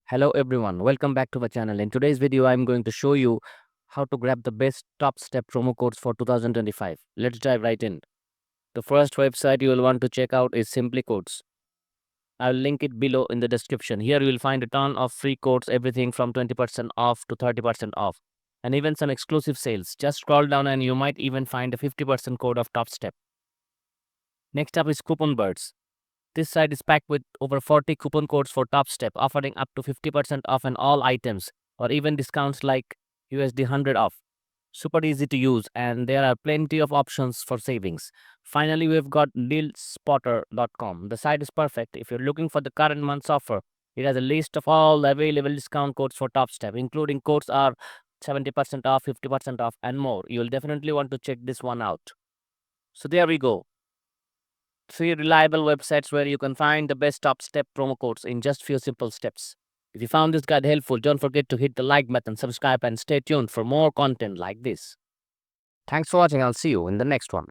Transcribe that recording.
Hello everyone, welcome back to the channel. In today's video, I'm going to show you how to grab the best top step promo codes for 2025. Let's dive right in. The first website you will want to check out is Simply Codes. I'll link it below in the description. Here you will find a ton of free codes, everything from 20% off to 30% off, and even some exclusive sales. Just scroll down and you might even find a 50% code of Top Step. Next up is Coupon Birds. This site is packed with over 40 coupon codes for Topstep, offering up to 50% off on all items or even discounts like USD 100 off. Super easy to use, and there are plenty of options for savings. Finally, we've got dealspotter.com. The site is perfect if you're looking for the current month's offer. It has a list of all the available discount codes for Topstep, including codes are 70% off, 50% off, and more. You'll definitely want to check this one out. So there we go. 3 reliable websites where you can find the best top step promo codes in just few simple steps. If you found this guide helpful, don't forget to hit the like button, subscribe, and stay tuned for more content like this. Thanks for watching. I'll see you in the next one.